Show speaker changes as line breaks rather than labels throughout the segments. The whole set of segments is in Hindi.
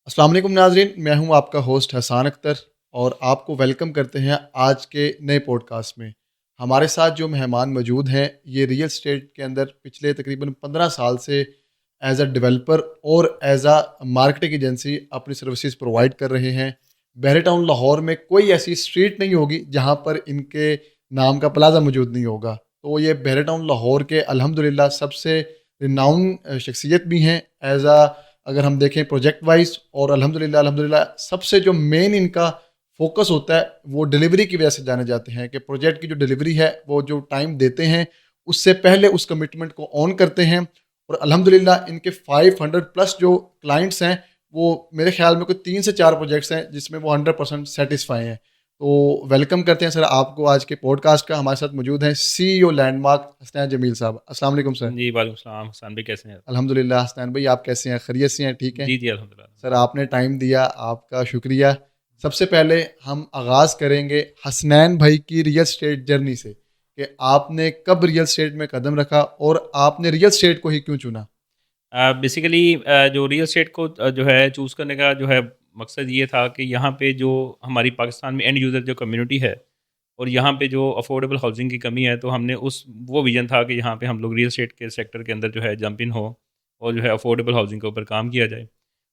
अस्सलाम वालेकुम नाज़रीन, मैं हूं आपका होस्ट हसान अख्तर और आपको वेलकम करते हैं आज के नए पॉडकास्ट में। हमारे साथ जो मेहमान मौजूद हैं, ये रियल एस्टेट के अंदर पिछले तकरीबन 15 साल से एज़ अ डेवलपर और एज़ अ मार्केटिंग एजेंसी अपनी सर्विसेज प्रोवाइड कर रहे हैं। बहरी टाउन लाहौर में कोई ऐसी स्ट्रीट नहीं होगी जहां पर इनके नाम का प्लाज़ा मौजूद नहीं होगा। तो ये बहरी टाउन लाहौर के अल्हम्दुलिल्लाह सबसे रिनाउन शख्सियत भी हैं एज़ अ, अगर हम देखें प्रोजेक्ट वाइज, और अल्हम्दुलिल्लाह अल्हम्दुलिल्लाह सबसे जो मेन इनका फोकस होता है वो डिलीवरी की वजह से जाने जाते हैं कि प्रोजेक्ट की जो डिलीवरी है वो जो टाइम देते हैं उससे पहले उस कमिटमेंट को ऑन करते हैं। और अल्हम्दुलिल्लाह इनके 500 प्लस जो क्लाइंट्स हैं, वो मेरे ख्याल में कोई 3 से 4 प्रोजेक्ट्स हैं जिसमें वो 100% सेटिस्फाई हैं। तो वेलकम करते हैं सर आपको आज के पॉडकास्ट का। हमारे साथ मौजूद हैं CEO लैंडमार्क हसनैन जमील साहब। अस्सलाम वालेकुम सर।
जी, वालेकुम सलाम। हसन भाई कैसे हैं?
अल्हम्दुलिल्लाह हसनैन भाई, आप कैसे हैं? खैरियत से हैं? ठीक हैं?
जी, जी, अल्हम्दुलिल्लाह,
सर
अल्हम्दुलिल्लाह।
आपने टाइम दिया, आपका शुक्रिया। सबसे पहले हम आगाज़ करेंगे हसनैन भाई की रियल एस्टेट जर्नी से कि आपने कब रियल एस्टेट में कदम रखा और आपने रियल एस्टेट को ही क्यों चुना?
बेसिकली जो रियल एस्टेट को जो है चूज़ करने का जो है मकसद ये था कि यहाँ पे जो हमारी पाकिस्तान में एंड यूज़र जो कम्युनिटी है और यहाँ पे जो अफोर्डेबल हाउसिंग की कमी है, तो हमने उस वो विज़न था कि यहाँ पे हम लोग रियल एस्टेट के सेक्टर के अंदर जो है जंप इन हो और जो है अफोर्डेबल हाउसिंग के ऊपर काम किया जाए।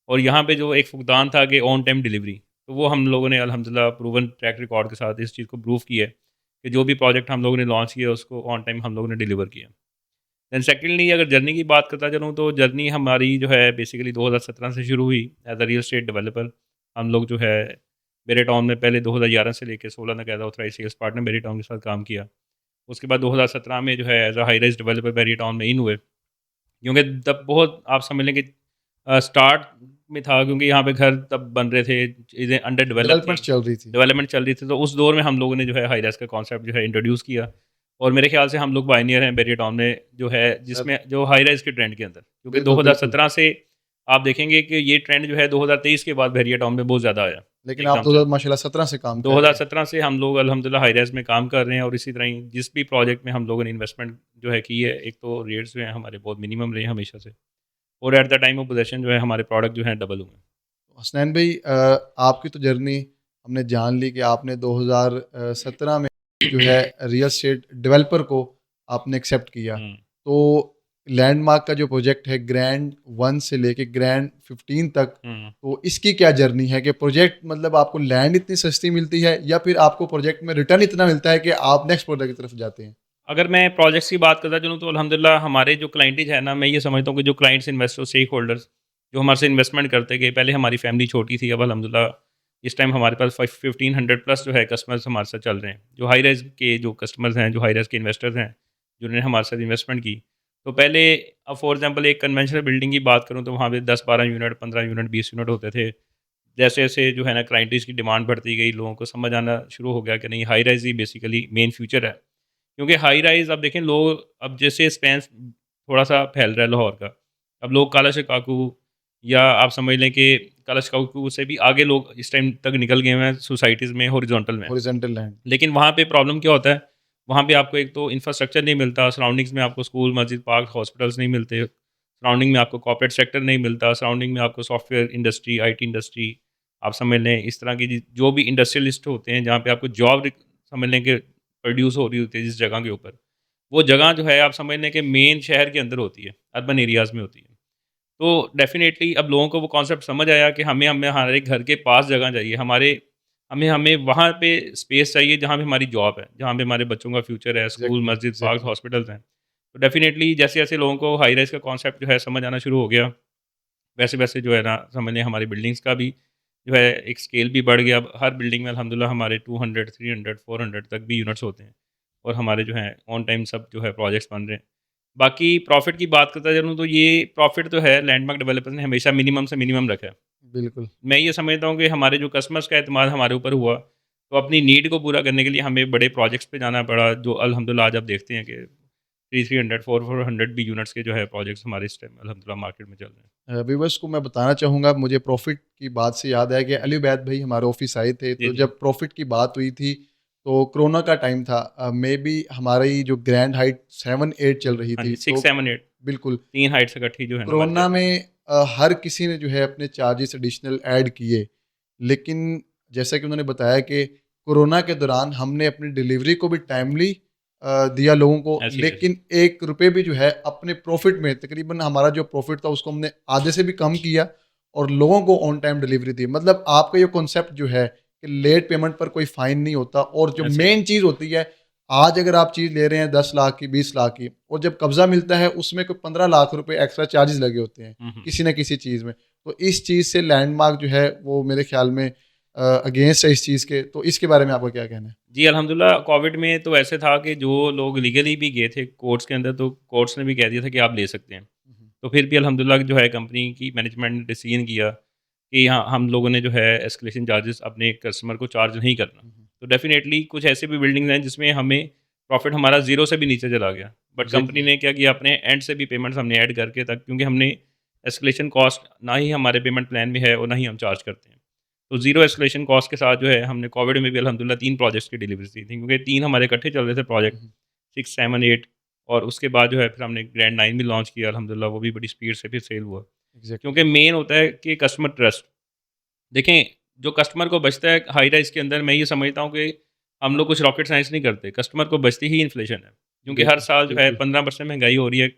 और यहाँ पे जो एक फुकदान था कि ऑन टाइम डिलीवरी, तो वो हम लोगों ने अल्हम्दुलिल्लाह प्रूवन ट्रैक रिकॉर्ड के साथ इस चीज़ को प्रूव किया है कि जो भी प्रोजेक्ट हम लोगों ने लॉन्च किया उसको ऑन टाइम हम लोगों ने डिलीवर किया। दैन सेकेंडली अगर जर्नी की बात करता चलूँ, तो जर्नी हमारी जो है बेसिकली 2017 से शुरू हुई as a real estate developer. हम लोग जो है मेरे टाउन में पहले 2011 से लेके 16 तक as a authorised sales partner Meri town के साथ काम किया। उसके बाद 2017 में जो है as a high rise developer Meri town में इन हुए। क्योंकि तब बहुत आप समझ लें कि स्टार्ट में था, क्योंकि यहाँ पे घर तब बन रहे थे, चीज़ें अंडर डेवलप थी,
डेवलपमेंट चल रही थी।
डेवलपमेंट चल रही थी। तो उस दौर में हम लोगों ने जो है हाई राइज़ का कॉन्सेप्ट जो है इंट्रोड्यूस किया। और मेरे ख्याल से हम लोग पायनियर हैं बैरियर टाउन में जो है,
सर
जिसमें जो हाई राइज़ के ट्रेंड के अंदर, क्योंकि
बिल्कुल, बिल्कुल।
2017 से आप देखेंगे कि ये ट्रेंड जो है 2023 के बाद बैरियर टाउन में बहुत ज़्यादा आया,
लेकिन आप
एकदम से।
तो माशाल्लाह 17 से काम कर रहे हैं।
2017 से हम लोग अल्हम्दुलिल्लाह हाई राइज़ में काम कर रहे हैं, और इसी तरह ही जिस भी प्रोजेक्ट में हम लोगों ने इन्वेस्टमेंट जो है की है, एक तो रेट्स जो हैं हमारे बहुत मिनिमम रहे हैं हमेशा से, और at the time of possession जो है हमारे प्रोडक्ट जो हैं डबल हुए हैं।
हसनैन भाई, आपकी तो जर्नी हमने जान ली कि आपने 2017 में जो है रियल एस्टेट डेवलपर को आपने एक्सेप्ट किया।
हुँ,
तो लैंडमार्क का जो प्रोजेक्ट है ग्रैंड 1 से लेके ग्रैंड 15 तक,
हुँ।
तो इसकी क्या जर्नी है कि प्रोजेक्ट मतलब आपको लैंड इतनी सस्ती मिलती है या फिर आपको प्रोजेक्ट में रिटर्न इतना मिलता है कि आप नेक्स्ट प्रोजेक्ट की तरफ जाते हैं?
अगर मैं प्रोजेक्ट्स की बात करता चलूँ, तो अल्हम्दुलिल्लाह हमारे जो क्लाइंटेज है ना, मैं ये समझता हूँ कि जो क्लाइंट्स, इन्वेस्टर्स, स्टेक होल्डर्स जो हमारे से इन्वेस्टमेंट करते गए, पहले हमारी फैमिली छोटी थी, अब अल्हम्दुलिल्लाह इस टाइम हमारे पास 1500 प्लस जो है कस्टमर्स हमारे साथ चल रहे हैं। जो हाई राइज़ के जो कस्टमर्स हैं, जो हाई राइज़ के इन्वेस्टर्स हैं, जिन्होंने हमारे साथ इन्वेस्टमेंट की। तो पहले अब फॉर एग्ज़ाम्पल एक कन्वेंशनल बिल्डिंग की बात करूँ, तो वहाँ पे 10-12 यूनिट, 15 यूनिट, 20 यूनिट होते थे। जैसे-जैसे जो है ना क्लाइंटेज की डिमांड बढ़ती गई, लोगों को समझ आना शुरू हो गया कि नहीं, हाई राइज़ ही बेसिकली मेन फ्यूचर है। क्योंकि हाई राइज़ अब देखें लोग, अब जैसे स्पेस थोड़ा-सा फैल रहा है लाहौर का। अब लोग काला शिकाकू, या आप समझ लें कि काला शिकाकू से भी आगे लोग इस टाइम तक निकल गए हुए हैं सोसाइटीज़ में, हॉरिज़ॉन्टल में।
Horizontal land.
लेकिन वहाँ पे प्रॉब्लम क्या होता है, वहाँ पे आपको एक तो इंफ्रास्ट्रक्चर नहीं मिलता, सराउंडिंग्स में आपको स्कूल, मस्जिद, पार्क, हॉस्पिटल्स नहीं मिलते, सराउंडिंग में आपको कॉर्पोरेट सेक्टर नहीं मिलता, सराउंडिंग में आपको सॉफ्टवेयर इंडस्ट्री, आईटी इंडस्ट्री, आप समझ लें इस तरह की जो भी इंडस्ट्रियलिस्ट होते हैं, जहाँ पे आपको जॉब समझ लें कि प्रोड्यूस हो रही होती है जिस जगह के ऊपर, वो जगह जो है आप समझ लें कि मेन शहर के अंदर होती है, अर्बन एरियाज़ में होती है। तो डेफ़िनेटली अब लोगों को वो कॉन्सेप्ट समझ आया कि हमें हमें हमारे घर के पास जगह चाहिए, हमारे हमें हमें वहाँ पे स्पेस चाहिए जहाँ पे हमारी जॉब है, जहाँ पे हमारे बच्चों का फ्यूचर है, स्कूल,
एग्ज़ैक्टली,
मस्जिद, पार्क,
एग्ज़ैक्टली।
हॉस्पिटल्स हैं। तो डेफ़िनेटली जैसे-जैसे लोगों को हाई राइज़ का कॉन्सेप्ट जो है समझ आना शुरू हो गया, वैसे-वैसे जो है ना समझ लें हमारी बिल्डिंग्स का भी जो है एक स्केल भी बढ़ गया। अब हर बिल्डिंग में अल्हम्दुलिल्लाह हमारे 200, 300, 400 तक भी यूनिट्स होते हैं, और हमारे जो हैं ऑन टाइम सब जो है प्रोजेक्ट्स बन रहे हैं। बाकी प्रॉफ़िट की बात करता चलूँ, तो ये प्रॉफ़िट तो है लैंडमार्क डेवलपर्स ने हमेशा मिनिमम से मिनिमम रखा है।
बिल्कुल।
मैं ये समझता हूँ कि हमारे जो कस्टमर्स का एतमाद हमारे ऊपर हुआ, तो अपनी नीड को पूरा करने के लिए हमें बड़े प्रोजेक्ट्स पे जाना पड़ा, जो अल्हम्दुलिल्लाह आज आप देखते हैं कि 300, 400 भी यूनिट्स के जो है प्रोजेक्ट्स हमारे इस टाइम अल्हम्दुलिल्लाह मार्केट में चल रहे हैं।
व्यूअर्स को मैं बताना चाहूँगा, मुझे प्रॉफ़िट की बात से याद आया कि अली उबैद भाई हमारे ऑफ़िस आए थे,
जी,
तो
जी।
जब प्रॉफ़िट की बात हुई थी, तो कोरोना का टाइम था। मेबी हमारी जो ग्रैंड हाइट 7-8 चल रही
हाँ
थी,
जी,
तो
6, 7, 8
बिल्कुल।
3 हाइट्स इकट्ठी जो है ना हमारी
कोरोना
चल रही
में
थी।
हर किसी ने जो है अपने चार्जेस एडिशनल ऐड किए, लेकिन जैसा कि उन्होंने बताया कि कोरोना के दौरान हमने अपनी डिलीवरी को भी टाइमली दिया लोगों को,
ऐसे ही ऐसे
लेकिन ₹1 भी जो है अपने प्रॉफिट में, तकरीबन हमारा जो प्रॉफिट था उसको हमने आधे से भी कम किया और लोगों को ऑन टाइम डिलीवरी दी। मतलब आपका ये कॉन्सेप्ट जो है कि लेट पेमेंट पर कोई फ़ाइन नहीं होता, और जो
ऐसे ही
मेन चीज़ होती है, आज अगर आप चीज़ ले रहे हैं 10 लाख की, 20 लाख की, और जब कब्ज़ा मिलता है उसमें कोई 15 लाख रुपए एक्स्ट्रा चार्जेस लगे होते हैं, किसी न किसी चीज़ में। तो इस चीज़ से लैंडमार्क जो है वो मेरे ख़्याल में अगेंस्ट है इस चीज़ के। तो इसके बारे में आपका क्या कहना है?
जी, अल्हम्दुलिल्लाह कोविड में तो ऐसे था कि जो लोग लीगली भी गए थे कोर्ट्स के अंदर, तो कोर्ट्स ने भी कह दिया था कि आप ले सकते हैं।
हुँ, हुँ।
तो फिर भी अल्हम्दुलिल्लाह जो है कंपनी की मैनेजमेंट ने डिसीजन किया कि हाँ, हम लोगों ने जो है एस्केलेशन चार्जेस अपने कस्टमर को चार्ज नहीं करना।
हुँ, हुँ।
तो डेफ़िनेटली कुछ ऐसी भी बिल्डिंग्स हैं जिसमें हमें प्रॉफ़िट हमारा ज़ीरो से भी नीचे चला गया। But company
exactly.
ने क्या किया, अपने एंड से भी पेमेंट्स हमने ऐड करके, तक क्योंकि हमने एस्केलेशन कॉस्ट ना ही हमारे पेमेंट प्लान में है और ना ही हम चार्ज करते हैं। तो ज़ीरो एस्केलेशन कॉस्ट के साथ जो है हमने कोविड में भी अल्हम्दुलिल्लाह 3 प्रोजेक्ट्स की डिलीवरीज़ दी थी, क्योंकि 3 हमारे इकट्ठे चल रहे थे
हुँ,
प्रोजेक्ट,
हुँ।
6, 7, 8, और उसके बाद जो है फिर हमने ग्रैंड 9 भी लॉन्च किया अल्हम्दुलिल्लाह, वो भी बड़ी स्पीड से फिर सेल हुआ।
एग्ज़ैक्टली।
क्योंकि मेन होता है कि कस्टमर ट्रस्ट। देखें, जो कस्टमर को बचता है हाई राइज़ के अंदर, मैं ये समझता हूँ कि हम लोग कुछ रॉकेट साइंस नहीं करते, कस्टमर को बचती ही इन्फ्लेशन है। क्योंकि हर
बिल्कुल,
साल जो है
बिल्कुल।
15% महँगाई हो रही है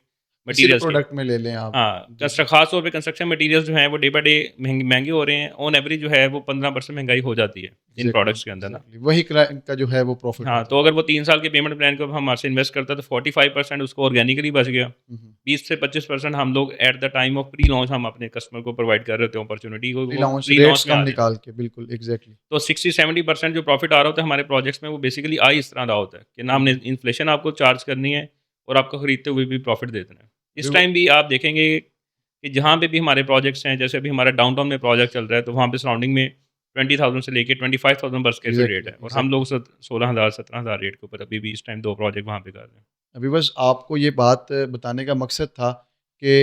किसी भी
मटीरियल्स की।
प्रोडक्ट में ले लें आप।
हाँ,
जी।
ख़ास तौर पे कंस्ट्रक्शन मटीरियल्स जो हैं वो डे बाय डे महँगे हो रहे हैं। ऑन एवरेज जो है वो 15% महँगाई हो जाती है इन
एग्ज़ैक्टली,
प्रोडक्ट्स के अंदर ना।
एग्ज़ैक्टली। वही क्लाइंट का जो है वो प्रॉफ़िट
हाँ,
होता
तो
है।
अगर वो 3 साल के पेमेंट प्लान को हमारे से इन्वेस्ट करता है तो 45% उसको ऑर्गेनिकली बच गया।
हुँ, हुँ।
20 से 25% हम लोग at the time of pre launch हम अपने कस्टमर को प्रोवाइड कर रहे थे अपॉर्च्युनिटी को,
प्री
वो
लॉन्च
प्री
रेट्स
लॉन्च में
कम
आ रहे हैं।
निकाल के, बिल्कुल, एग्ज़ैक्टली।
तो 60-70% जो प्रॉफ़िट आ रहा होता है हमारे प्रोजेक्ट्स में, वो बेसिकली आ ही इस तरह रहा होता है कि ना
हुँ,
हमने
हुँ।
इन्फ्लेशन आपको चार्ज करनी है और आपको खरीदते हुए भी प्रॉफ़िट दे देना है। इस
बिल्कुल।
टाइम भी आप देखेंगे कि जहाँ पे भी हमारे प्रोजेक्ट्स हैं, जैसे अभी हमारा डाउनटाउन में प्रोजेक्ट चल रहा है, तो वहाँ पे सराउंडिंग में 20,000 से लेके 25,000 पर स्क्वायर फीट रेट
एग्ज़ैक्टली,
है, और हम
एग्ज़ैक्टली।
लोग 16,000 17,000 रेट के ऊपर अभी भी इस टाइम 2 प्रोजेक्ट वहाँ पे कर रहे हैं।
अभी बस आपको ये बात बताने का मकसद था कि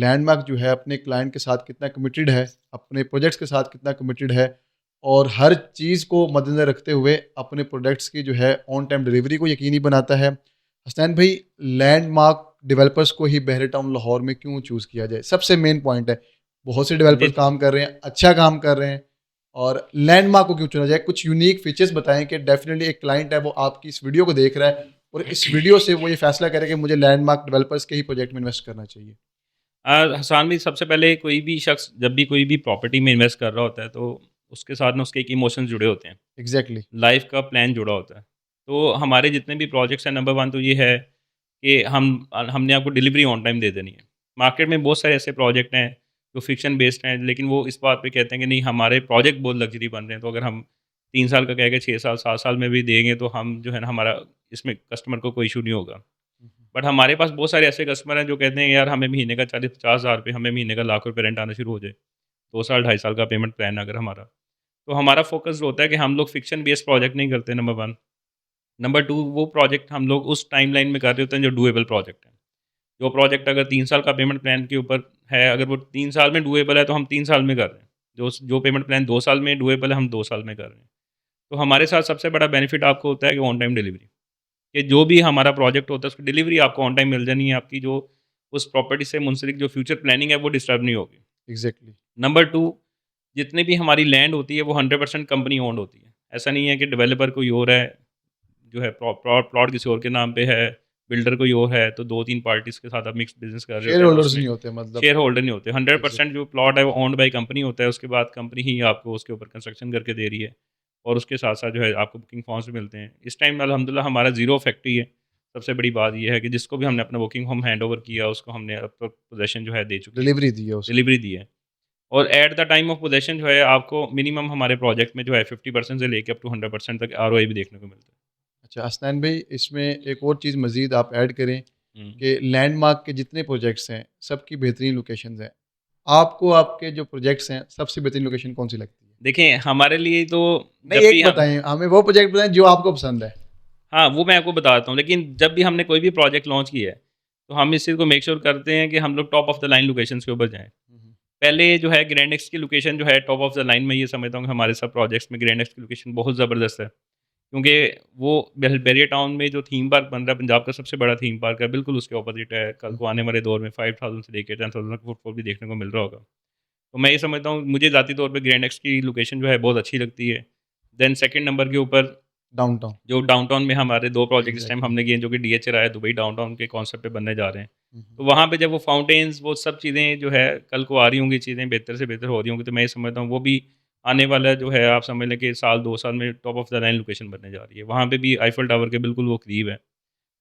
लैंडमार्क जो है अपने क्लाइंट के साथ कितना कमिटेड है, अपने प्रोजेक्ट्स के साथ कितना कमिटेड है, और हर चीज़ को मद्देनज़र रखते हुए अपने प्रोडक्ट्स की जो है ऑन टाइम डिलीवरी को यकीनी बनाता है। हसनैन भाई, लैंडमार्क डेवलपर्स को ही बहरे टाउन लाहौर में क्यों चूज़ किया जाए? सबसे मेन पॉइंट है। बहुत से डेवलपर्स
जी।
काम कर रहे हैं, अच्छा काम कर रहे हैं, और लैंडमार्क को क्यों चुना जाए? कुछ यूनिक फीचर्स बताएँ कि डेफ़िनिटली एक क्लाइंट है वो आपकी इस वीडियो को देख रहा है और इस वीडियो से वो ये फैसला करे कि मुझे लैंडमार्क डेवलपर्स के ही प्रोजेक्ट में इन्वेस्ट करना चाहिए।
हसान भी सबसे पहले, कोई भी शख्स जब भी कोई भी प्रॉपर्टी में इन्वेस्ट कर रहा होता है, तो उसके साथ ना उसके एक इमोशंस जुड़े होते हैं,
एग्ज़ैक्टली।
लाइफ का प्लान जुड़ा होता है। तो हमारे जितने भी प्रोजेक्ट्स हैं, नंबर 1 तो ये है कि हमने आपको डिलीवरी ऑन टाइम दे देनी है। मार्केट में बहुत सारे ऐसे प्रोजेक्ट हैं जो फिक्शन बेस्ड हैं, लेकिन वो इस बात पे कहते हैं कि नहीं, हमारे प्रोजेक्ट बहुत लग्जरी बन रहे हैं, तो अगर हम 3 साल का कह के 6 साल 7 साल में भी देंगे तो हम जो है ना, हमारा इसमें कस्टमर को कोई इशू नहीं होगा।
हुँ, हुँ।
बट हमारे पास बहुत सारे ऐसे कस्टमर हैं जो कहते हैं यार, हमें महीने का 40-50 हज़ार रुपये, हमें महीने का लाख रुपये रेंट आना शुरू हो जाए। 2 साल 2.5 साल का पेमेंट प्लान है अगर हमारा। तो हमारा फ़ोकस होता है कि हम लोग फ़िक्शन बेस्ड प्रोजेक्ट नहीं करते, नंबर 1। नंबर 2, वो प्रोजेक्ट हम लोग उस टाइमलाइन में कर रहे होते हैं जो डूएबल प्रोजेक्ट है। जो प्रोजेक्ट अगर 3 साल का पेमेंट प्लान के ऊपर है, अगर वो 3 साल में डूएबल है तो हम 3 साल में कर रहे हैं। जो पेमेंट प्लान 2 साल में डूएबल है, हम 2 साल में कर रहे हैं। तो हमारे साथ सबसे बड़ा बेनिफिट आपको होता है कि ऑन टाइम डिलीवरी। कि जो भी हमारा प्रोजेक्ट होता है उसकी डिलीवरी आपको ऑन टाइम मिल जानी है, आपकी जो उस प्रॉपर्टी से मुंसलिक जो फ्यूचर प्लानिंग है वो डिस्टर्ब नहीं होगी।
एग्ज़ैक्टली।
नंबर 2, जितनी भी हमारी लैंड होती है वो 100% कंपनी ओन्ड होती है। ऐसा नहीं है कि डेवलपर कोई और है, जो है प्लॉट किसी और के नाम पे है, बिल्डर कोई और है, तो 2-3 पार्टीज़ के साथ आप मिक्स बिज़नेस कर रहे
शेयर
होते हैं, तो
होल्डर्स
उसमें
नहीं होते मतलब।
शेयर होल्डर नहीं होते। 100%
एग्ज़ैक्टली।
जो प्लॉट है वो ओन्ड बाय कंपनी होता है, उसके बाद कंपनी ही आपको उसके ऊपर कंस्ट्रक्शन करके दे रही है, और उसके साथ-साथ जो है आपको बुकिंग फॉर्म्स भी मिलते हैं। इस टाइम अल्हम्दुलिल्लाह हमारा ज़ीरो फैक्ट्री है। सबसे बड़ी बात ये है कि जिसको भी हमने अपना बुकिंग फॉर्म हैंडओवर किया, उसको हमने अब तक पोज़ेशन जो है दे चुके हैं,
डिलीवरी दी है उसको।
डिलीवरी दी है। और एट द टाइम ऑफ पोज़ेशन जो है आपको मिनिमम हमारे प्रोजेक्ट में जो है 50% से लेके अप टू 100% तक आरओआई भी देखने को मिलता
अच्छा हसनैन भाई, इसमें एक और चीज़ मज़ीद आप ऐड करें
है।
कि लैंडमार्क के जितने प्रोजेक्ट्स हैं, सबकी बेहतरीन लोकेशंस हैं। आपको आपके जो प्रोजेक्ट्स हैं, सबसे बेहतरीन लोकेशन कौन-सी लगती है?
देखिए, हमारे लिए तो
नहीं,
जब भी
एक
हम
बताएँ, हमें वो प्रोजेक्ट बताएँ जो आपको पसंद है।
हाँ, वो मैं आपको बताता हूँ, लेकिन जब भी हमने कोई भी प्रोजेक्ट लॉन्च किया है, तो हम इस चीज़ को मेक श्योर करते हैं कि हम लोग top of the line locations के ऊपर जाएँ।
हुँ, हुँ।
पहले जो है ग्रैंड एक्स की लोकेशन जो है टॉप ऑफ द लाइन, मैं ये समझता हूँ कि हमारे सब प्रोजेक्ट्स में ग्रैंड एक्स की लोकेशन बहुत ज़बरदस्त है। क्योंकि वो बैरियर टाउन में जो थीम पार्क बन रहा है पंजाब का सबसे बड़ा थीम पार्क है, बिल्कुल उसके ऑपोजिट है। कल को आने वाले दौर में 5000 से लेके 10,000 का फुटफॉल भी देखने को मिल रहा होगा। तो मैं ये समझता हूँ, मुझे ज़ाती तौर पे ग्रैंड एक्स की लोकेशन जो है बहुत अच्छी लगती है। देन सेकंड नंबर के ऊपर
डाउनटाउन।
जो डाउनटाउन में हमारे 2 प्रोजेक्ट इस टाइम
एग्ज़ैक्टली।
हमने किए हैं, जो कि डीएचआर है, दुबई डाउनटाउन के कॉन्सेप्ट पे बनने जा रहे हैं।
हुँ, हुँ।
तो वहाँ पे जब वो फाउंटेन्स, वो सब चीज़ें जो है कल को आ रही होंगी, चीज़ें बेहतर से बेहतर हो रही होंगी, तो मैं ये समझता हूँ वो भी आने वाला जो है, आप समझ लें कि साल 2 साल में top of the line location बनने जा रही है। वहाँ पे भी आईफल टावर के बिल्कुल वो करीब है,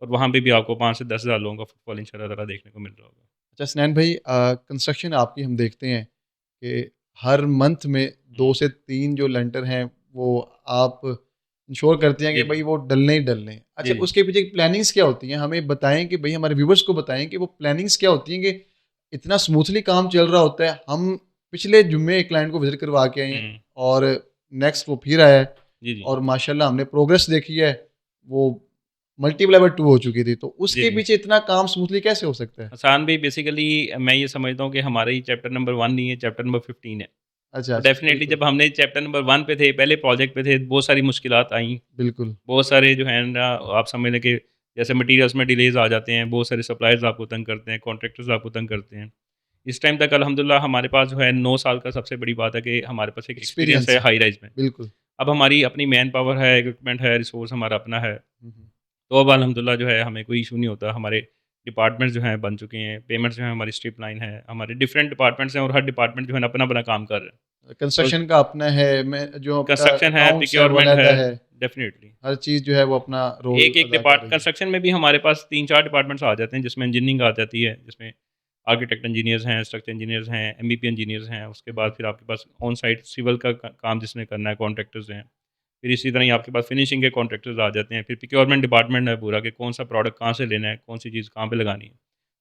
और वहाँ पे भी आपको 5 से 10,000 लोगों का फुटफॉल इंशाल्लाह ताला देखने को मिल रहा होगा।
अच्छा स्नैन भाई, कंस्ट्रक्शन आपकी हम देखते हैं कि हर मंथ में
हुँ।
2 से 3 जो लेंटर हैं वो आप इंश्योर करते हैं कि
जी, जी।
भाई वो डलने ही डलने हैं। अच्छा
जी, जी।
उसके पीछे प्लानिंग्स क्या होती हैं? हमें बताएँ कि भई हमारे व्यूअर्स को बताएँ कि वो प्लानिंग्स क्या होती हैं कि इतना स्मूथली काम चल रहा होता है। हम पिछले जुम्मे एक क्लाइंट को विज़िट करवा के आए हैं
हुँ।
और नेक्स्ट वो फिर आया है
जी, जी।
और माशाल्लाह हमने प्रोग्रेस देखी है, वो मल्टीप्लाई बाय 2 हो चुकी थी। तो
जी,
उसके
जी।
पीछे इतना काम स्मूथली कैसे हो सकता है?
हसान भाई, बेसिकली मैं ये समझता हूँ कि हमारा ये चैप्टर नंबर 1 नहीं है, चैप्टर नंबर 15 है।
अच्छा,
तो
अच्छा,
डेफ़िनेटली
बिल्कुल,
जब हमने चैप्टर नंबर 1 पे थे, पहले प्रोजेक्ट पे थे, बहुत सारी मुश्किलात आईं।
बिल्कुल।
बहुत सारे जो है ना, आप समझ लें कि जैसे मटीरियल्स में डिलेज़ आ जाते हैं, बहुत सारे सप्लायर्स आपको तंग करते हैं, कॉन्ट्रैक्टर्स आपको तंग करते हैं। इस टाइम तक अल्हम्दुलिल्लाह हमारे पास जो है 9 साल का सबसे बड़ी बात है कि हमारे पास एक एक्सपीरियंस
एक्सपीरियंस
है
है,
हाई राइज़ में।
बिल्कुल।
अब हमारी अपनी मैन पावर है, इक्विपमेंट है, रिसोर्स हमारा अपना है।
हुँ, हुँ।
तो अब अल्हम्दुलिल्लाह जो है हमें कोई इश्यू नहीं होता। हमारे डिपार्टमेंट्स जो हैं बन चुके हैं, पेमेंट्स जो हैं हमारी स्ट्रिप लाइन है, हमारे डिफरेंट डिपार्टमेंट्स हैं और हर डिपार्टमेंट जो है ना अपना-अपना काम कर रहा है। और
कंस्ट्रक्शन का अपना है, मैं जो आपका
कंस्ट्रक्शन है,
अकाउंट्स है वो
प्रोक्योरमेंट है,
अलहदा है,
डेफ़िनेटली।
हर चीज़ जो है वो अपना रोल
एक-एक
अदा कर
डिपार्ट
रही है।
कंस्ट्रक्शन में भी हमारे पास 3-4 डिपार्टमेंट्स आ जाते हैं, जिसमें इंजीनियरिंग आ जाती है, जिसमें आर्किटेक्ट इंजीनियर्स हैं, स्ट्रक्चर इंजीनियर्स हैं, एमबीपी इंजीनियर्स हैं, उसके
हुँ,
बाद
हुँ।
फिर आपके पास ऑन साइट सिविल का काम जिसने करना है, कॉन्ट्रैक्टर्स हैं। फिर इसी तरह ही आपके पास फिनिशिंग के कॉन्ट्रैक्टर्स आ जाते हैं, फिर प्रोक्योरमेंट डिपार्टमेंट है पूरा, कि कौन-सा प्रोडक्ट कहाँ से लेना है, कौन-सी चीज़ कहाँ पे लगानी है।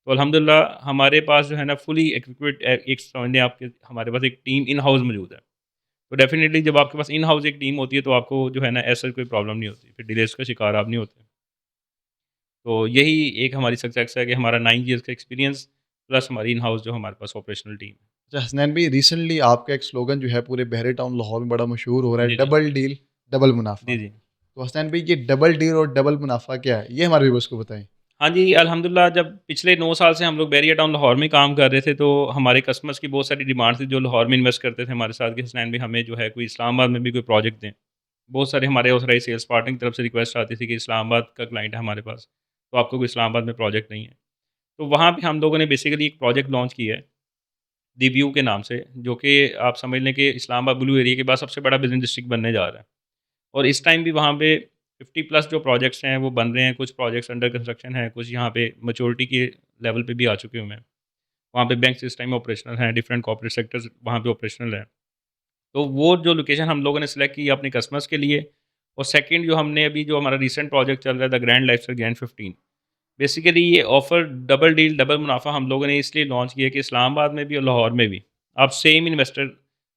तो अल्हम्दुलिल्लाह हमारे पास जो है ना फुली इक्विप्ड एक समझ लें आपके, हमारे पास एक टीम इन हाउस मौजूद है। तो डेफ़िनिटली जब आपके पास इन हाउस एक टीम होती है, तो आपको जो है ना ऐसा कोई प्रॉब्लम नहीं होती, फिर डिलेज़ का शिकार आप नहीं होते। तो यही एक हमारी सक्सेस है कि हमारा 9 ईयर्स का एक्सपीरियंस प्लस हमारी इन हाउस जो हमारे पास ऑपरेशनल टीम है।
अच्छा हसनैन भाई, रिसेंटली आपका एक स्लोगन जो है पूरे बहरे टाउन लाहौर में बड़ा मशहूर हो रहा है,
जी, जी।
डबल डील, डबल मुनाफ़ा।
जी, जी।
तो हसनैन भाई ये डबल डील और डबल मुनाफ़ा क्या है? ये हमारे व्यूअर्स को बताएँ।
हाँ जी, अल्हम्दुलिल्लाह जब पिछले 9 साल से हम लोग बैरियर टाउन लाहौर में काम कर रहे थे, तो हमारे कस्टमर्स की बहुत सारी डिमांड थी जो लाहौर में इन्वेस्ट करते थे हमारे साथ कि हसनैन भाई हमें जो है कोई इस्लामाबाद में भी कोई प्रोजेक्ट दें। बहुत सारे हमारे ऑथराइज़ सेल्स पार्टनर की तरफ से रिक्वेस्ट आती थी कि इस्लामाबाद का क्लाइंट है हमारे पास, तो आपको कोई इस्लामाबाद में प्रोजेक्ट नहीं है। तो वहाँ पे हम लोगों ने बेसिकली एक प्रोजेक्ट लॉन्च किया है, दी व्यू के नाम से, जो कि आप समझ लें कि इस्लामाबाद ब्लू एरिया के बाद सबसे बड़ा बिज़नेस डिस्ट्रिक्ट बनने जा रहा है। और इस टाइम भी वहाँ पे 50 प्लस जो प्रोजेक्ट्स हैं वो बन रहे हैं, कुछ प्रोजेक्ट्स अंडर कंस्ट्रक्शन हैं, कुछ यहाँ पे मैच्योरिटी के लेवल पे भी आ चुके हुए हैं। वहाँ पे बैंक्स इस टाइम ऑपरेशनल हैं, डिफरेंट कॉर्पोरेट सेक्टर्स वहाँ पे ऑपरेशनल हैं। तो वो जो लोकेशन हम लोगों ने सेलेक्ट की है अपने कस्टमर्स के लिए, और सेकंड जो हमने अभी जो हमारा रिसेंट प्रोजेक्ट चल रहा है the grand lifestyle grand 15, basically ये ऑफ़र डबल डील डबल मुनाफ़ा हम लोगों ने इसलिए लॉन्च किया कि इस्लामाबाद में भी और लाहौर में भी आप सेम इन्वेस्टर,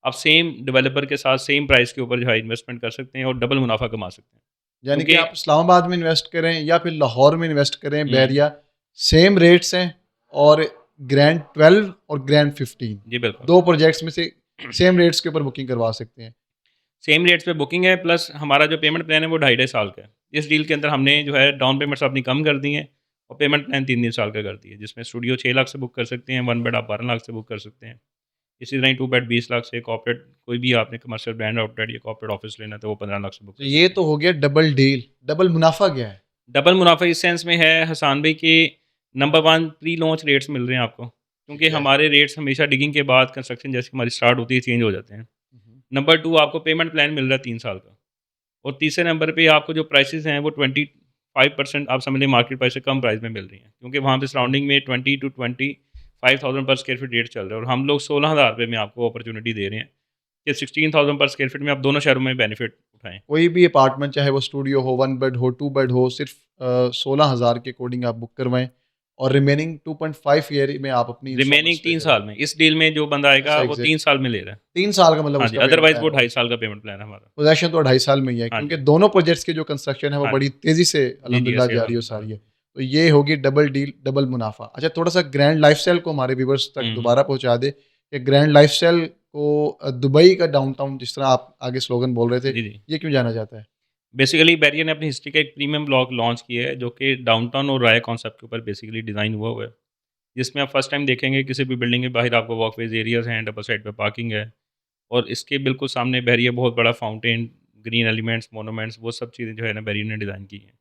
आप सेम डेवलपर के साथ सेम प्राइस के ऊपर जो है इन्वेस्टमेंट कर सकते हैं और डबल मुनाफ़ा कमा सकते हैं।
यानी कि
क्योंकि
आप इस्लामाबाद में इन्वेस्ट करें या फिर लाहौर में इन्वेस्ट करें,
हुँ,
बहरिया, सेम रेट्स हैं और ग्रैंड 12 और ग्रैंड 15
जी बिल्कुल।
2 प्रोजेक्ट्स में से सेम रेट्स के ऊपर बुकिंग करवा सकते हैं।
सेम रेट्स पे बुकिंग है, प्लस हमारा जो पेमेंट प्लान है वो ढाई ढाई साल का है। इस डील के अंदर हमने जो है डाउन पेमेंट्स अपनी कम कर दी हैं और पेमेंट प्लान 3-3 साल का कर दिया है, जिसमें स्टूडियो 6 लाख से बुक कर सकते हैं, 1 बेड आप 12 लाख से बुक कर सकते हैं। इसी तरह ही 2 बेड 20 लाख से, कॉर्पोरेट कोई भी आपने कमर्शियल ब्रांड आउटलेट या कॉर्पोरेट ऑफिस लेना है तो वो 15 लाख से बुक
तो
कर
ये
सकते
तो
हैं।
हो गया डबल डील, डबल मुनाफ़ा क्या है?
डबल मुनाफ़ा इस सेंस में है हसान भाई कि नंबर 1 प्री लॉन्च रेट्स मिल रहे हैं आपको, क्योंकि
ठीक है।
हमारे रेट्स हमेशा डिगिंग के बाद कंस्ट्रक्शन जैसे हमारी स्टार्ट होती है चेंज हो जाते हैं।
हुँ, हुँ।
नंबर 2 आपको पेमेंट प्लान मिल रहा है 3 साल का। और तीसरे नंबर पे आपको जो प्राइसेज़ हैं वो 25% आप समझ लें मार्केट प्राइस से कम प्राइस में मिल रही हैं। क्योंकि वहाँ पे सराउंडिंग में 20 टू 25,000 पर स्क्वायर फीट रेट चल रहा है और हम लोग 16,000 रुपए में आपको अपॉर्च्युनिटी दे रहे हैं कि 16,000 पर स्क्वायर फीट में आप दोनों शहरों में बेनिफिट उठाएँ।
कोई भी अपार्टमेंट चाहे वो स्टूडियो हो, 1 बेड हो, 2 बेड हो, सिर्फ़ 16,000 के अकॉर्डिंग आप बुक करवाएँ और रिमेनिंग 2.5 ईयर में आप अपनी
रिमेनिंग
इंस्टॉलमेंट्स पे
3
करें।
साल में, इस डील में जो बंदा आएगा
अच्छा
वो
एग्ज़ैक्ट
3 साल में ले रहा है।
3 साल का मतलब
हाँ जी,
उसका पेमेंट
अदरवाइज़
प्लान
वो
होगा।
2.5 साल का पेमेंट प्लान है हमारा।
पोज़ेशन तो 2.5 साल में ही है
हाँ
क्योंकि
जी,
दोनों प्रोजेक्ट्स की जो कंस्ट्रक्शन है वो
हाँ
बड़ी
जी।
तेज़ी से
जी, जी,
अल्हम्दुलिल्लाह
ऐसे
जारी हो सा रही है।
अल्हम्दुलिल्लाह।
तो ये होगी डबल डील, डबल मुनाफ़ा। अच्छा थोड़ा-सा ग्रैंड लाइफ़स्टाइल को हमारे व्यूअर्स तक
हुँ, हुँ।
दोबारा पहुँचा दें कि ग्रैंड लाइफ़स्टाइल को दुबई का डाउनटाउन जिस तरह आप आगे स्लोगन बोल रहे थे,
जी, जी।
ये क्यों जाना जाता है?
बेसिकली बैरियर ने अपनी हिस्ट्री का एक प्रीमियम ब्लॉक लॉन्च किया है, जो कि डाउनटाउन और राय कॉन्सेप्ट के ऊपर बेसिकली डिज़ाइन हुआ हुआ है। जिसमें आप फर्स्ट टाइम देखेंगे किसी भी बिल्डिंग के बाहर आपको वॉकवेज एरियाज़ हैं, डबल साइड पे पार्किंग है और इसके बिल्कुल सामने बैरियर बहुत बड़ा फाउंटेन, ग्रीन एलिमेंट्स, मोनूमेंट्स वो सब चीज़ें जो है ना बैरियर ने डिज़ाइन की हैं।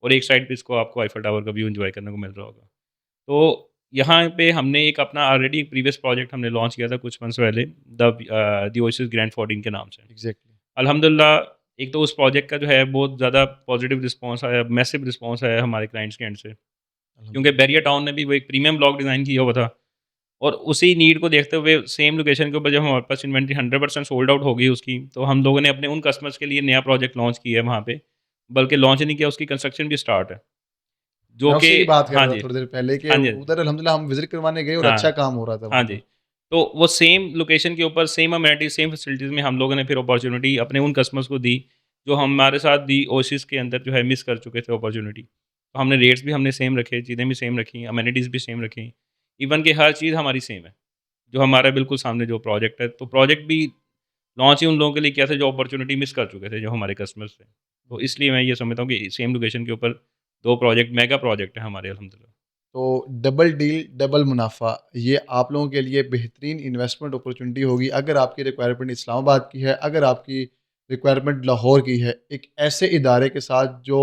और एक साइड पे इसको आपको आईफल टावर का व्यू एन्जॉय करने को मिल रहा होगा। तो यहाँ पे हमने एक अपना ऑलरेडी एक प्रीवियस प्रोजेक्ट हमने लॉन्च किया था कुछ मंथ्स पहले, द ओएसिस ग्रैंड 14 के नाम से।
एग्जैक्टली।
अल्हम्दुलिल्लाह एक तो उस प्रोजेक्ट का जो है बहुत ज़्यादा पॉजिटिव रिस्पॉन्स आया, मैसिव रिस्पॉन्स आया हमारे क्लाइंट्स के एंड से। क्योंकि बैरियर टाउन ने भी वो एक प्रीमियम ब्लॉक डिज़ाइन किया हुआ था और उसी नीड को देखते हुए सेम लोकेशन के ऊपर जब हमारे पास इन्वेंट्री 100% सोल्ड आउट हो गई उसकी, तो हम लोगों ने अपने उन कस्टमर्स के लिए नया प्रोजेक्ट लॉन्च किया है वहाँ पे। बल्कि लॉन्च नहीं किया, उसकी कंस्ट्रक्शन भी स्टार्ट है। जो
मैं
कि
उसी की बात कर
हाँ
रहा था
जी,
थोड़ी देर पहले कि
हाँ जी,
उधर अल्हम्दुलिल्लाह हम विज़िट करवाने गए और अच्छा
हाँ,
काम हो रहा था
हाँ
वहाँ
जी।
पे।
तो वो सेम लोकेशन के ऊपर सेम अमेनिटीज़, सेम फैसिलिटीज़ में हम लोगों ने फिर अपॉर्च्युनिटी अपने उन कस्टमर्स को दी, जो हमारे साथ दी ओएसिस के अंदर जो है मिस कर चुके थे अपॉर्च्युनिटी। तो हमने रेट्स भी हमने सेम रखे, चीज़ें भी सेम रखी, अमेनिटीज़ भी सेम रखी। इवन कि हर चीज़ हमारी सेम है, जो हमारा बिल्कुल सामने जो प्रोजेक्ट है, तो प्रोजेक्ट भी लॉन्च ही उन लोगों के लिए किया था जो अपॉर्च्युनिटी मिस कर चुके थे, जो हमारे कस्टमर्स थे। तो इसलिए मैं ये समझता हूँ कि सेम लोकेशन के ऊपर 2 प्रोजेक्ट मेगा प्रोजेक्ट हैं हमारे अल्हम्दुलिल्लाह।
तो डबल डील, डबल मुनाफ़ा, ये आप लोगों के लिए बेहतरीन इन्वेस्टमेंट अपॉर्चुनिटी होगी अगर आपकी रिक्वायरमेंट इस्लामाबाद की है, अगर आपकी रिक्वायरमेंट लाहौर की है। एक ऐसे इदारे के साथ जो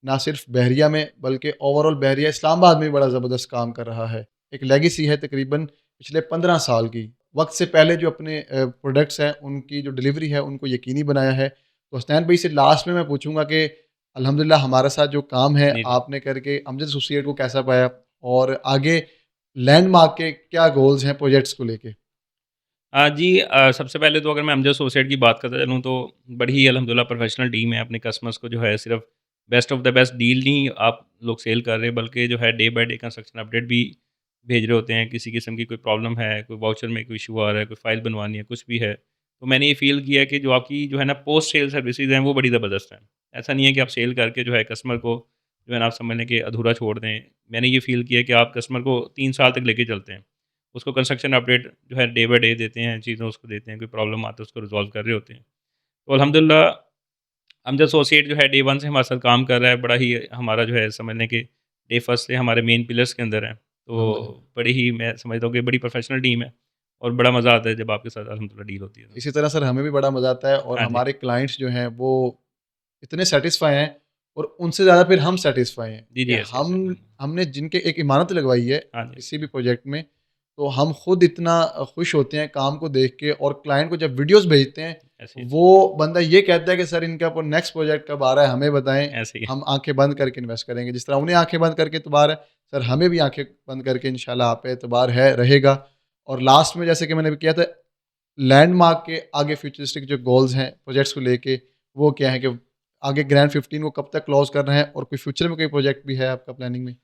ना सिर्फ बहरिया में बल्कि ओवरऑल बहरिया इस्लामाबाद में भी बड़ा ज़बरदस्त काम कर रहा है। एक लेगेसी है तकरीबन पिछले 15 साल की। वक़्त से पहले जो अपने प्रोडक्ट्स हैं उनकी जो डिलीवरी है उनको यकीनी बनाया है। तो हसनैन भाई से लास्ट में मैं पूछूँगा कि अल्हम्दुलिल्लाह हमारे साथ जो काम है
जी, जी।
आपने करके अमजद एसोसिएट को कैसा पाया? और आगे लैंडमार्क के क्या गोल्स हैं प्रोजेक्ट्स को लेके?
जी, सबसे पहले तो अगर मैं अमजद एसोसिएट की बात करता चलूँ तो बड़ी ही अल्हम्दुलिल्लाह प्रोफेशनल टीम है। अपने कस्टमर्स को जो है सिर्फ best of the best deal नहीं आप लोग सेल कर रहे हैं, बल्कि जो है day by day construction update भी भेज रहे होते हैं। किसी किस्म की कोई प्रॉब्लम है, कोई वाउचर में कोई इशू आ रहा है, कोई फाइल बनवानी है, कुछ भी है। तो मैंने ये फ़ील किया कि जो आपकी जो है ना पोस्ट सेल सर्विसेज़ हैं वो बड़ी ज़बरदस्त हैं। ऐसा नहीं है कि आप सेल करके जो है कस्टमर को जो है ना आप समझ लें कि अधूरा छोड़ दें। मैंने ये फ़ील किया कि आप कस्टमर को 3 साल तक लेके चलते हैं। उसको कंस्ट्रक्शन अपडेट जो है डे बाय डे देते हैं, चीज़ें उसको देते हैं, कोई प्रॉब्लम आती है उसको रिज़ॉल्व कर रहे होते हैं। तो अल्हम्दुलिल्लाह अमजद एसोसिएट जो है डे 1 से हमारे साथ काम कर रहा है, बड़ा ही हमारा जो है समझ लें कि डे फर्स्ट से हमारे मेन पिलर्स के अंदर है।
अल्हम्दुलिल्लाह।
तो बड़ी ही मैं समझता हूँ कि बड़ी प्रोफेशनल टीम है और बड़ा मज़ा आता है जब आपके साथ अल्हम्दुलिल्लाह डील होती है तो।
इसी तरह सर हमें भी बड़ा मज़ा आता है और
हाँ जी।
हमारे क्लाइंट्स जो हैं वो इतने सैटिस्फाई हैं और उनसे ज़्यादा फिर हम सैटिस्फाई हैं
जी,
कि
जी, ऐसे, ऐसे।
हमने जिनके एक इमारत लगवाई है
हाँ जी।
किसी भी प्रोजेक्ट में, तो हम खुद इतना खुश होते हैं काम को देख के और क्लाइंट को जब वीडियोज़ भेजते हैं,
ऐसे ही,
वो बंदा ये कहता है कि सर इनका नेक्स्ट प्रोजेक्ट कब आ रहा है हमें बताएँ,
ऐसे ही।
हम आँखें बंद करके इन्वेस्ट करेंगे। जिस तरह उन्हें आँखें बंद करके एतबार है, सर हमें भी आँखें बंद करके इंशाल्लाह आप पे एतबार है रहेगा। और लास्ट में जैसे कि मैंने भी किया था, लैंडमार्क के आगे फ्यूचरिस्टिक जो गोल्स हैं प्रोजेक्ट्स को लेके, वो क्या है कि आगे ग्रैंड 15 को कब तक क्लोज़ करना है और कोई फ्यूचर में कोई प्रोजेक्ट भी है आपका प्लानिंग में?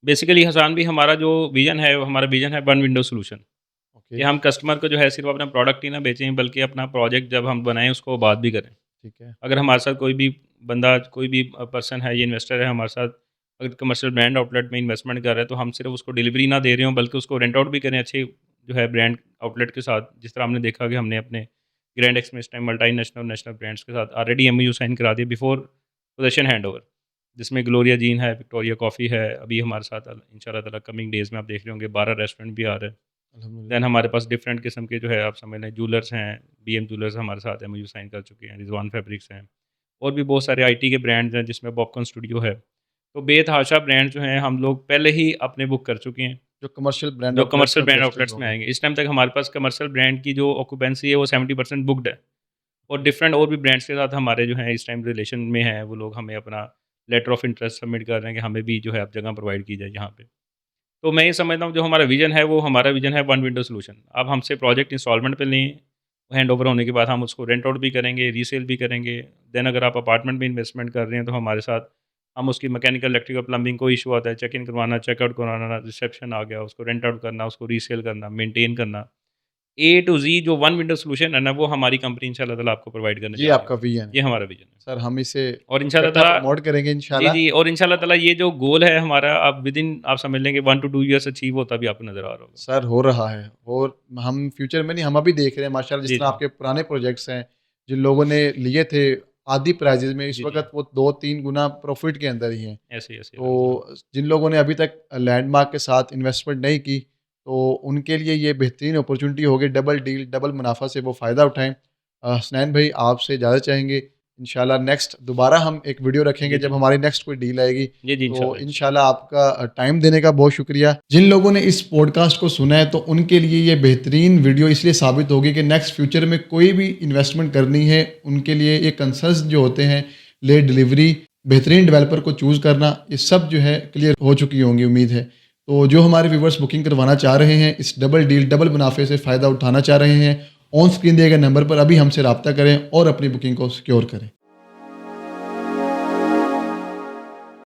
बेसिकली हसान भी हमारा जो विज़न है, वो हमारा विज़न है वन विंडो सॉल्यूशन।
ओके,
कि हम कस्टमर को जो है सिर्फ़ अपना प्रोडक्ट ही ना बेचें, बल्कि अपना प्रोजेक्ट जब हम बनाएँ उसको बात भी करें।
ठीक है।
अगर हमारे साथ कोई भी बंदा, कोई भी पर्सन है, ये इन्वेस्टर है हमारे साथ, अगर कमर्शियल ब्रांड आउटलेट में इन्वेस्टमेंट कर रहा है, तो हम सिर्फ़ उसको डिलीवरी ना दे रहे हों, बल्कि उसको रेंट आउट भी करें अच्छे जो है ब्रांड आउटलेट के साथ। जिस तरह हमने देखा कि हमने अपने ग्रैंड एक्स में इस टाइम मल्टीनेशनल और नेशनल ब्रांड्स के साथ ऑलरेडी एमओयू साइन करा दिया बिफोर पोजेसन हैंडओवर, जिसमें ग्लोरिया जीन है, विक्टोरिया कॉफ़ी है, अभी हमारे साथ इंशाल्लाह ताला कमिंग डेज़ में आप देख रहे होंगे 12 रेस्टोरेंट भी आ रहे हैं।
अल्हम्दुलिल्लाह।
दैन हमारे पास डिफरेंट किस्म के जो है आप समझ लें जूलर्स हैं, बीएम जूलर्स हमारे साथ एमओयू साइन कर चुके हैं, रिजवान फैब्रिक्स हैं और भी बहुत सारे आईटी के ब्रांड्स हैं जिसमें पॉपकॉर्न स्टूडियो है। तो बेतहाशा ब्रांड जो हैं हम लोग पहले ही अपने बुक कर चुके हैं,
जो कमर्शियल ब्रांड
जो
आउटलेट्स
कमर्शियल
में
ब्रांड
रजिस्टर्ड
आउटलेट्स में
होंगे।
आएँगे। इस टाइम तक हमारे पास कमर्शियल ब्रांड की जो ऑक्यूपेंसी है वो 70% बुक्ड है और डिफरेंट और भी ब्रांड्स के साथ हमारे जो हैं इस टाइम रिलेशन में हैं, वो लोग हमें अपना लेटर ऑफ इंटरेस्ट सबमिट कर रहे हैं कि हमें भी जो है अब जगह प्रोवाइड की जाए यहाँ पे। तो मैं ये समझता हूँ जो हमारा विज़न है, वो हमारा विज़न है वन विंडो सॉल्यूशन। आप हमसे प्रोजेक्ट इंस्टॉलमेंट पे लें, हैंड ओवर होने के बाद हम उसको रेंट आउट भी करेंगे, रीसेल भी करेंगे। देन अगर आप अपार्टमेंट में इन्वेस्टमेंट कर रहे हैं, तो हमारे साथ हम उसकी मैकेनिकल, इलेक्ट्रिकल, प्लम्बिंग कोई इशू आता है, चेक इन करवाना, चेकआउट करवाना, रिसेप्शन आ गया, उसको रेंट आउट करना, उसको रीसेल करना, मेंटेन करना। ए टू ज़ी जो वन विंडो सॉल्यूशन है ना, वो हमारी कंपनी इंशाअल्लाह ताला आपको प्रोवाइड करने
ये
जा रही
आपका विज़न
है।
है।
ये हमारा विज़न है।
सर हम इसे
और इंशाअल्लाह
इकट्ठा
ताला
प्रमोट करेंगे
जी,
इंशाल्लाह।
जी, और इंशाअल्लाह ताला ये जो गोल है हमारा, आप विदिन आप समझ लें कि 1 टू 2 ईयर्स अचीव होता भी आपको नज़र आ रहा होगा।
सर हो रहा है और हम फ्यूचर में नहीं हम अभी देख रहे हैं माशाल्लाह जिस
जी,
तरह
जी।
आपके पुराने प्रोजेक्ट्स हैं, जिन लोगों ने लिए थे आधी प्राइजेज में इस
जी, जी।
वक्त वो 2-3 गुना प्रॉफिट के अंदर ही हैं।
ऐसे ही, ऐसे ही, अलहमदुलिल्लाह।
तो जिन लोगों ने अभी तक लैंडमार्क के साथ इन्वेस्टमेंट नहीं की, तो उनके लिए ये बेहतरीन अपॉर्चुनिटी होगी, डबल डील, डबल मुनाफा से वो फ़ायदा उठाएँ। हसनैन भाई आपसे इजाज़त चाहेंगे। इंशाल्लाह नेक्स्ट दोबारा हम एक वीडियो
जी,
रखेंगे जब
जी।
हमारी नेक्स्ट कोई डील आएगी।
जी, जी,
तो
इंशाल्लाह, इंशाल्लाह।
इंशाल्लाह आपका टाइम देने का बहुत शुक्रिया। जिन लोगों ने इस पॉडकास्ट को सुना है तो उनके लिए ये बेहतरीन वीडियो इसलिए साबित होगी कि नेक्स्ट फ्यूचर में कोई भी इन्वेस्टमेंट करनी है, उनके लिए ये कंसर्न्स जो होते हैं, लेट डिलीवरी, बेहतरीन डेवलपर को चूज़ करना, ये सब जो है क्लियर हो चुकी होंगी उम्मीद है। तो जो हमारे व्यूवर्स बुकिंग करवाना चाह रहे हैं, इस डबल डील, डबल मुनाफे से फ़ायदा उठाना चाह रहे हैं, ऑन स्क्रीन दिए गए नंबर पर अभी हमसे रब्ता करें और अपनी बुकिंग को सिक्योर करें।